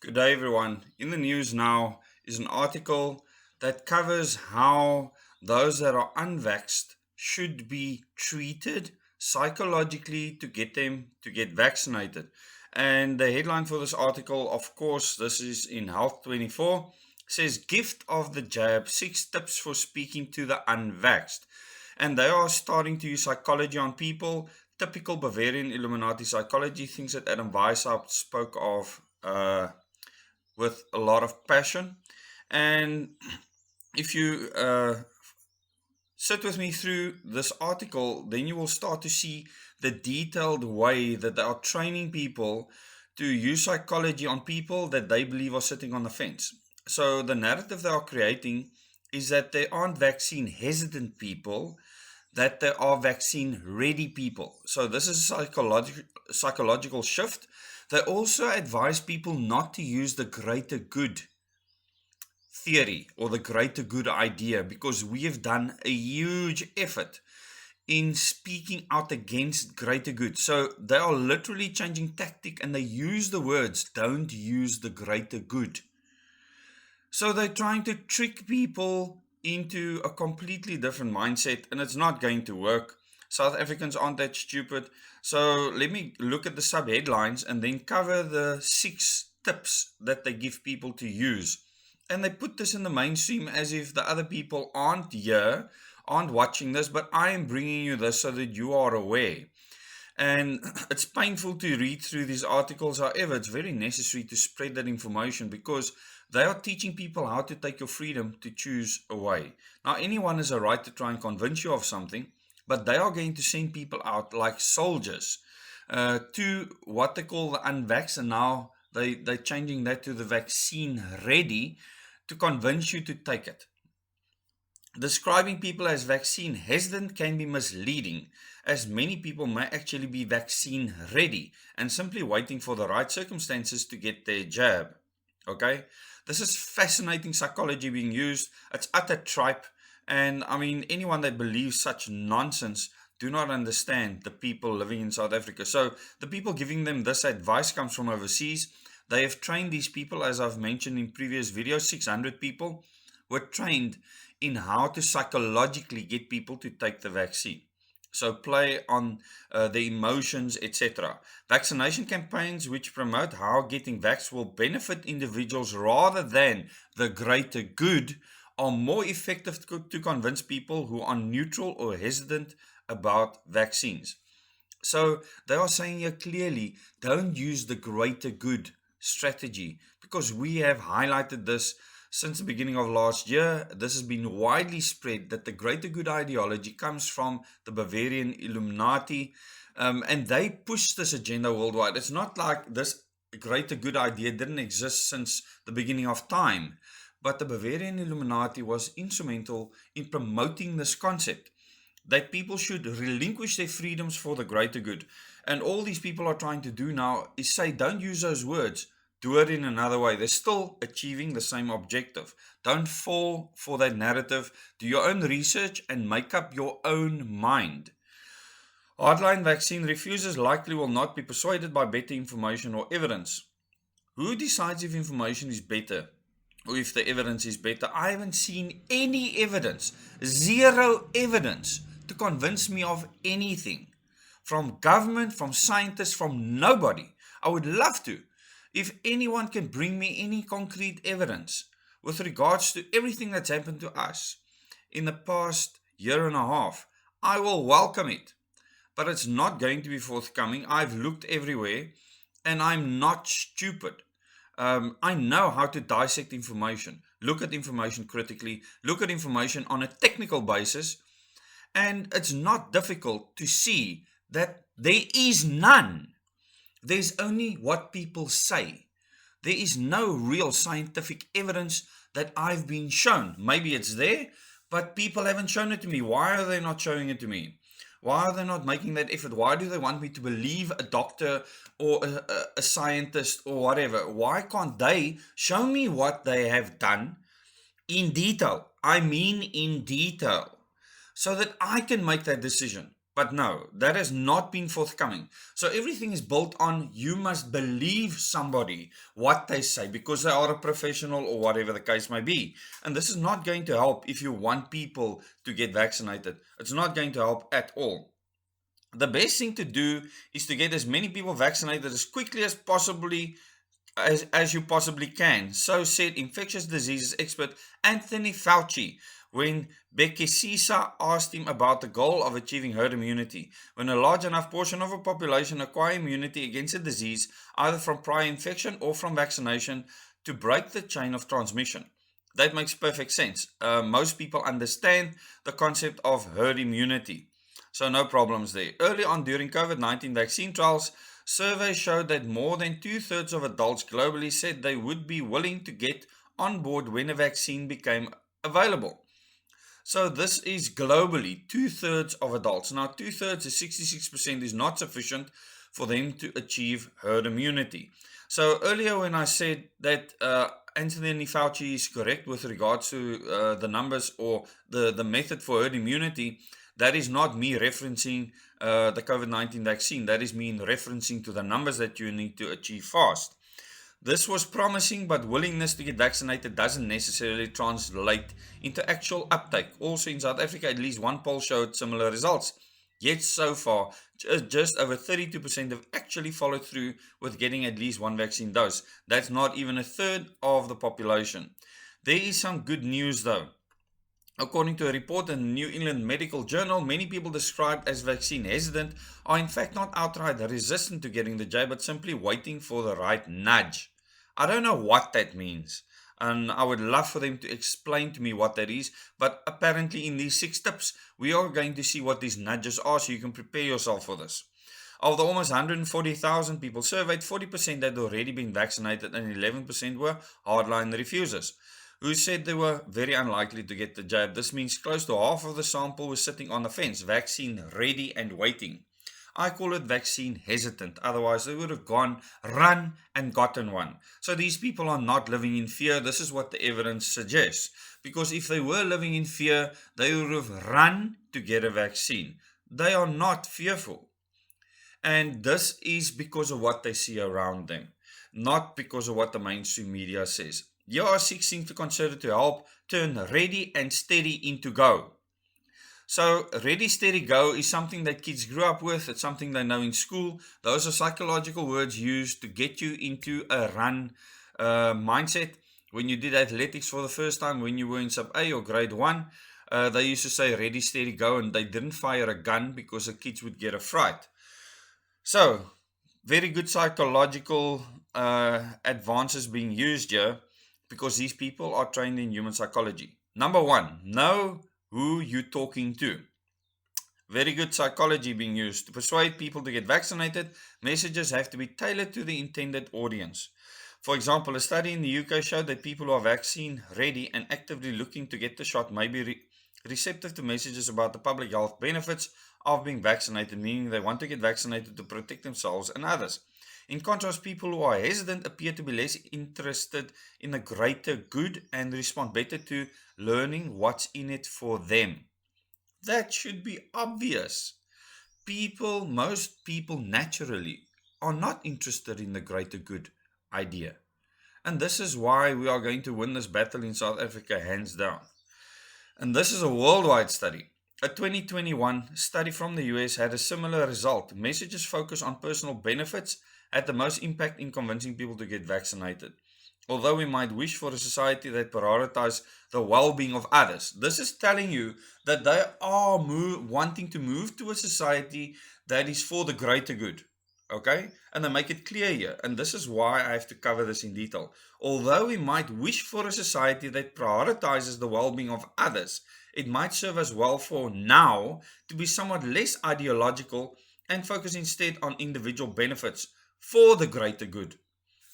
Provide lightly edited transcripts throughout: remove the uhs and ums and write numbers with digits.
Good day, everyone. In the news now is an article that covers how those that are unvaxxed should be treated psychologically to get them to get vaccinated. And the headline for this article, of course, this is in Health 24, says Gift of the Jab, 6 tips for speaking to the unvaxxed. And they are starting to use psychology on people. Typical Bavarian Illuminati psychology, things that Adam Weishaupt spoke of with a lot of passion. And if you sit with me through this article, then you will start to see the detailed way that they are training people to use psychology on people that they believe are sitting on the fence. So the narrative they are creating is that they aren't vaccine hesitant people, that they are vaccine ready people. So this is a psychological shift. They also advise people not to use the greater good theory or the greater good idea, because we have done a huge effort in speaking out against greater good. So they are literally changing tactic, and they use the words, don't use the greater good. So they're trying to trick people into a completely different mindset, and it's not going to work. South Africans aren't that stupid. So let me look at the sub-headlines and then cover the 6 tips that they give people to use. And they put this in the mainstream as if the other people aren't here, aren't watching this, but I am bringing you this so that you are aware. And it's painful to read through these articles. However, it's very necessary to spread that information, because they are teaching people how to take your freedom to choose away. Now, anyone has a right to try and convince you of something, but they are going to send people out like soldiers to what they call the unvaxxed, and now they're changing that to the vaccine ready, to convince you to take it. Describing people as vaccine hesitant can be misleading, as many people may actually be vaccine ready and simply waiting for the right circumstances to get their jab. Okay, this is fascinating psychology being used. It's utter tripe, and I mean, anyone that believes such nonsense do not understand the people living in South Africa. So the people giving them this advice comes from overseas. They have trained these people, as I've mentioned in previous videos. 600 people were trained in how to psychologically get people to take the vaccine. So play on the emotions, etc. Vaccination campaigns which promote how getting vaxxed will benefit individuals rather than the greater good are more effective to convince people who are neutral or hesitant about vaccines. So they are saying here clearly, don't use the greater good strategy, because we have highlighted this since the beginning of last year. This has been widely spread that the greater good ideology comes from the Bavarian Illuminati, and they push this agenda worldwide. It's not like this greater good idea didn't exist since the beginning of time, but the Bavarian Illuminati was instrumental in promoting this concept that people should relinquish their freedoms for the greater good. And all these people are trying to do now is say, don't use those words, do it in another way. They're still achieving the same objective. Don't fall for that narrative. Do your own research and make up your own mind. Hardline vaccine refusers likely will not be persuaded by better information or evidence. Who decides if information is better or if the evidence is better? I haven't seen any evidence, zero evidence to convince me of anything. From government, from scientists, from nobody. I would love to. If anyone can bring me any concrete evidence with regards to everything that's happened to us in the past year and a half, I will welcome it. But it's not going to be forthcoming. I've looked everywhere, and I'm not stupid. I know how to dissect information, look at information critically, look at information on a technical basis, and it's not difficult to see that there is none. There's only what people say. There is no real scientific evidence that I've been shown. Maybe it's there, but people haven't shown it to me. Why are they not showing it to me? Why are they not making that effort? Why do they want me to believe a doctor or a scientist or whatever? Why can't they show me what they have done in detail? I mean in detail, so that I can make that decision. But no, that has not been forthcoming. So everything is built on you must believe somebody, what they say, because they are a professional or whatever the case may be. And this is not going to help if you want people to get vaccinated. It's not going to help at all. The best thing to do is to get as many people vaccinated as quickly as possibly as you possibly can. So said infectious diseases expert Anthony Fauci when Becky Sisa asked him about the goal of achieving herd immunity. When a large enough portion of a population acquire immunity against a disease, either from prior infection or from vaccination, to break the chain of transmission. That makes perfect sense. Most people understand the concept of herd immunity. So no problems there. Early on during COVID-19 vaccine trials, surveys showed that more than two-thirds of adults globally said they would be willing to get on board when a vaccine became available. So this is globally two-thirds of adults. Now, two-thirds is 66% is not sufficient for them to achieve herd immunity. So earlier when I said that Anthony Fauci is correct with regards to the numbers or the method for herd immunity, that is not me referencing the COVID-19 vaccine. That is me referencing to the numbers that you need to achieve fast. This was promising, but willingness to get vaccinated doesn't necessarily translate into actual uptake. Also in South Africa, at least one poll showed similar results. Yet so far, just over 32% have actually followed through with getting at least one vaccine dose. That's not even a third of the population. There is some good news though. According to a report in the New England Medical Journal, many people described as vaccine hesitant are in fact not outright resistant to getting the jab, but simply waiting for the right nudge. I don't know what that means, and I would love for them to explain to me what that is, but apparently in these 6 tips, we are going to see what these nudges are so you can prepare yourself for this. Of the almost 140,000 people surveyed, 40% had already been vaccinated and 11% were hardline refusers, who said they were very unlikely to get the jab. This means close to half of the sample was sitting on the fence, vaccine ready and waiting. I call it vaccine hesitant. Otherwise, they would have run and gotten one. So these people are not living in fear. This is what the evidence suggests. Because if they were living in fear, they would have run to get a vaccine. They are not fearful. And this is because of what they see around them, not because of what the mainstream media says. Here are 6 things to consider to help turn ready and steady into go. So ready, steady, go is something that kids grew up with. It's something they know in school. Those are psychological words used to get you into a run mindset. When you did athletics for the first time, when you were in sub A or grade 1, they used to say ready, steady, go, and they didn't fire a gun because the kids would get a fright. So, very good psychological advances being used here because these people are trained in human psychology. Number 1, know who you're talking to. Very good psychology being used. To persuade people to get vaccinated, messages have to be tailored to the intended audience. For example, a study in the UK showed that people who are vaccine ready and actively looking to get the shot may be receptive to messages about the public health benefits of being vaccinated, meaning they want to get vaccinated to protect themselves and others. In contrast, people who are hesitant appear to be less interested in the greater good and respond better to learning what's in it for them. That should be obvious. Most people naturally are not interested in the greater good idea. And this is why we are going to win this battle in South Africa hands down. And this is a worldwide study. A 2021 study from the US had a similar result. Messages focused on personal benefits had the most impact in convincing people to get vaccinated. Although we might wish for a society that prioritizes the well-being of others, this is telling you that they are wanting to move to a society that is for the greater good. Okay? And they make it clear here. And this is why I have to cover this in detail. Although we might wish for a society that prioritizes the well-being of others, it might serve us well for now to be somewhat less ideological and focus instead on individual benefits for the greater good.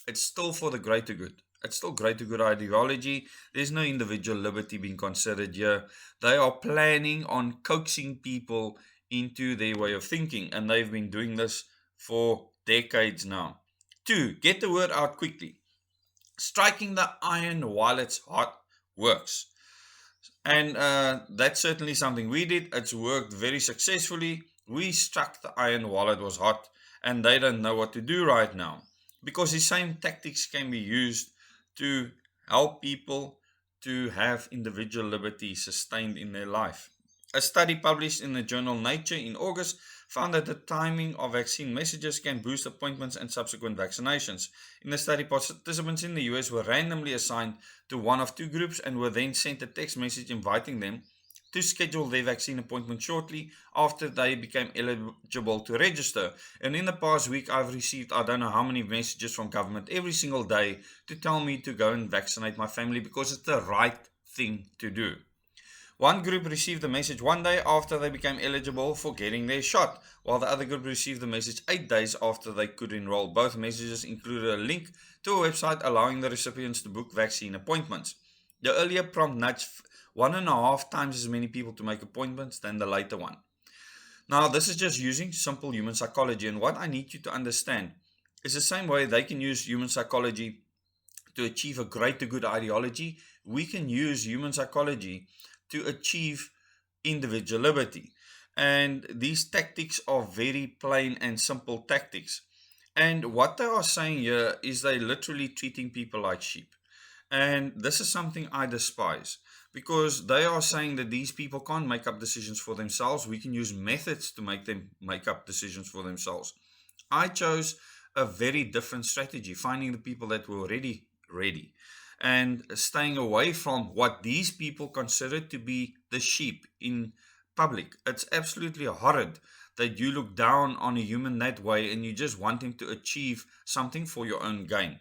It's still for the greater good. It's still greater good ideology. There's no individual liberty being considered here. They are planning on coaxing people into their way of thinking, and they've been doing this for decades now. 2, get the word out quickly. Striking the iron while it's hot works. And that's certainly something we did. It's worked very successfully. We struck the iron while it was hot, and they don't know what to do right now. Because the same tactics can be used to help people to have individual liberty sustained in their life. A study published in the journal Nature in August found that the timing of vaccine messages can boost appointments and subsequent vaccinations. In the study, participants in the US were randomly assigned to one of two groups and were then sent a text message inviting them to schedule their vaccine appointment shortly after they became eligible to register. And in the past week, I've received I don't know how many messages from government every single day to tell me to go and vaccinate my family because it's the right thing to do. One group received the message one day after they became eligible for getting their shot, while the other group received the message 8 days after they could enroll. Both messages included a link to a website allowing the recipients to book vaccine appointments. The earlier prompt nudged 1.5 times as many people to make appointments than the later one. Now, this is just using simple human psychology, and what I need you to understand is the same way they can use human psychology to achieve a greater good ideology, we can use human psychology to achieve individual liberty. And these tactics are very plain and simple tactics. And what they are saying here is they literally treating people like sheep. And this is something I despise because they are saying that these people can't make up decisions for themselves. We can use methods to make them make up decisions for themselves. I chose a very different strategy, finding the people that were already ready and staying away from what these people consider to be the sheep in public. It's absolutely horrid that you look down on a human that way and you just want him to achieve something for your own gain.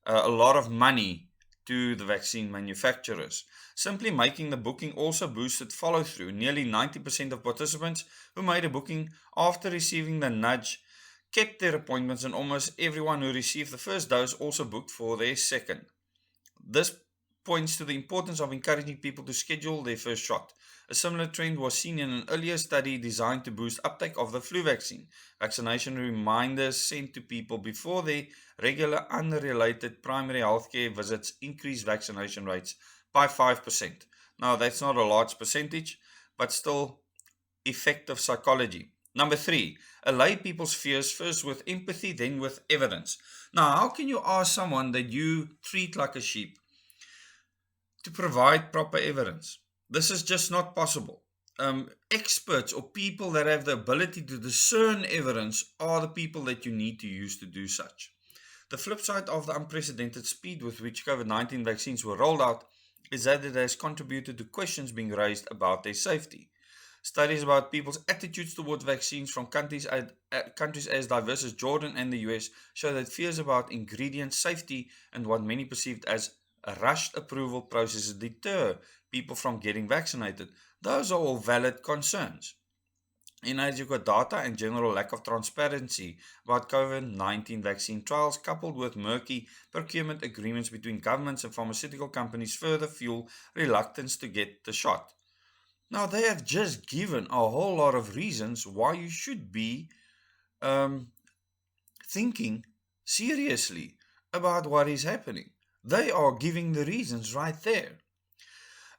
A lot of money to the vaccine manufacturers. Simply making the booking also boosted follow through. Nearly 90% of participants who made a booking after receiving the nudge kept their appointments, and almost everyone who received the first dose also booked for their second. This points to the importance of encouraging people to schedule their first shot. A similar trend was seen in an earlier study designed to boost uptake of the flu vaccine. Vaccination reminders sent to people before their regular unrelated primary healthcare visits increased vaccination rates by 5%. Now, that's not a large percentage, but still effective psychology. Number 3, allay people's fears first with empathy, then with evidence. Now, how can you ask someone that you treat like a sheep to provide proper evidence? This is just not possible. Experts or people that have the ability to discern evidence are the people that you need to use to do such. The flip side of the unprecedented speed with which COVID-19 vaccines were rolled out is that it has contributed to questions being raised about their safety. Studies about people's attitudes towards vaccines from countries as diverse as Jordan and the US show that fears about ingredient safety and what many perceived as a rushed approval processes deter people from getting vaccinated. Those are all valid concerns. Inadequate data and general lack of transparency about COVID-19 vaccine trials, coupled with murky procurement agreements between governments and pharmaceutical companies, further fuel reluctance to get the shot. Now, they have just given a whole lot of reasons why you should be thinking seriously about what is happening. They are giving the reasons right there.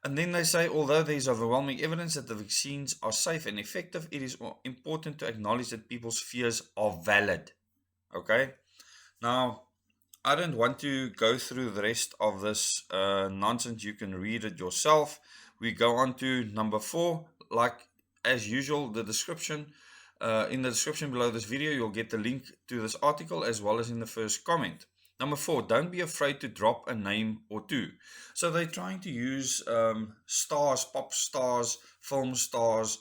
And then they say, although there is overwhelming evidence that the vaccines are safe and effective, it is important to acknowledge that people's fears are valid. Okay? Now, I don't want to go through the rest of this nonsense. You can read it yourself. We go on to number 4. Like as usual, the description. In the description below this video, you'll get the link to this article as well as in the first comment. Number 4, don't be afraid to drop a name or two. So they're trying to use stars, pop stars, film stars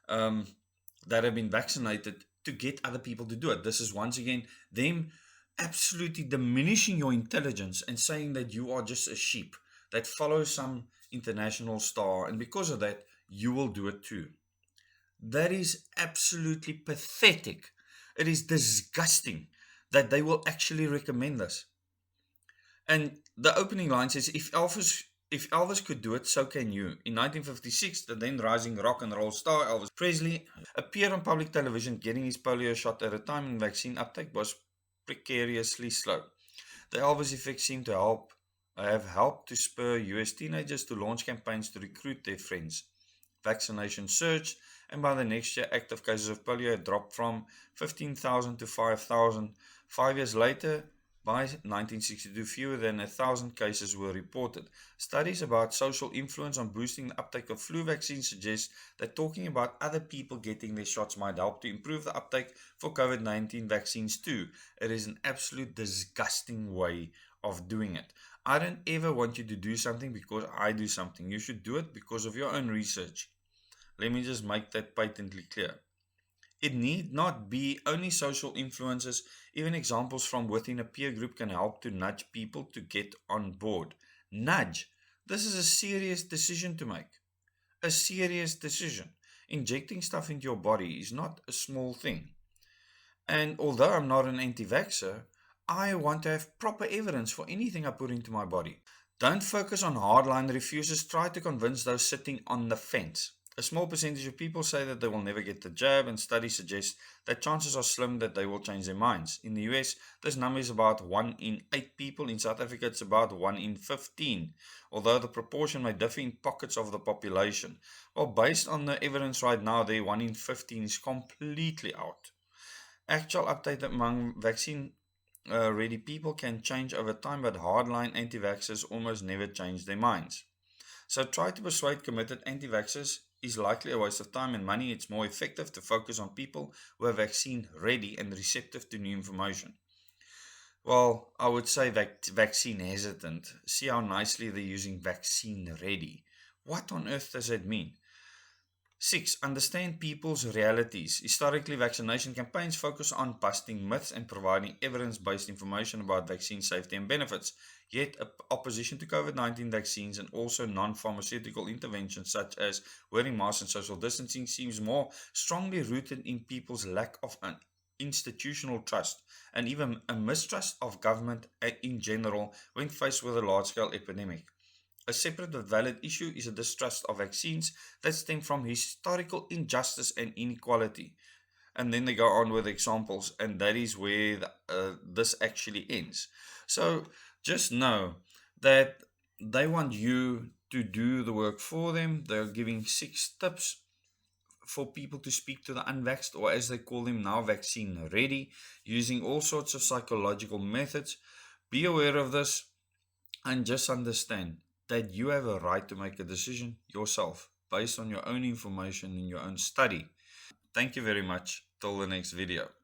that have been vaccinated to get other people to do it. This is once again them absolutely diminishing your intelligence and saying that you are just a sheep that follows some international star, and because of that, you will do it too. That is absolutely pathetic. It is disgusting that they will actually recommend this. And the opening line says, if Elvis could do it, so can you. In 1956, the then rising rock and roll star Elvis Presley appeared on public television getting his polio shot at a time when vaccine uptake was precariously slow. The Elvis effect seemed to have helped to spur US teenagers to launch campaigns to recruit their friends. vaccination surged, and by the next year, active cases of polio had dropped from 15,000 to 5,000. 5 years later, by 1962, fewer than 1,000 cases were reported. Studies about social influence on boosting the uptake of flu vaccines suggest that talking about other people getting their shots might help to improve the uptake for COVID-19 vaccines too. It is an absolute disgusting way of doing it. I don't ever want you to do something because I do something. You should do it because of your own research. Let me just make that patently clear. It need not be only social influences. Even examples from within a peer group can help to nudge people to get on board. Nudge. This is a serious decision to make. A serious decision. Injecting stuff into your body is not a small thing. And although I'm not an anti-vaxxer, I want to have proper evidence for anything I put into my body. Don't focus on hardline refusers. Try to convince those sitting on the fence. A small percentage of people say that they will never get the jab, and studies suggest that chances are slim that they will change their minds. In the US, this number is about 1 in 8 people. In South Africa, it's about 1 in 15, although the proportion may differ in pockets of the population. Well, based on the evidence right now, the 1 in 15 is completely out. Actual update among vaccine ready people can change over time, but hardline anti-vaxxers almost never change their minds. So try to persuade committed anti-vaxxers is likely a waste of time and money. It's more effective to focus on people who are vaccine ready and receptive to new information. Well, I would say vaccine hesitant. See how nicely they're using vaccine ready. What on earth does that mean? 6. Understand people's realities. Historically, vaccination campaigns focus on busting myths and providing evidence-based information about vaccine safety and benefits. Yet, opposition to COVID-19 vaccines and also non-pharmaceutical interventions such as wearing masks and social distancing seems more strongly rooted in people's lack of an institutional trust and even a mistrust of government in general when faced with a large-scale epidemic. A separate but valid issue is a distrust of vaccines that stem from historical injustice and inequality. And then they go on with examples, and that is where this actually ends. So just know that they want you to do the work for them. They're giving 6 tips for people to speak to the unvaxxed, or as they call them now, vaccine ready, using all sorts of psychological methods. Be aware of this and just understand that you have a right to make a decision yourself based on your own information and your own study. Thank you very much. Till the next video.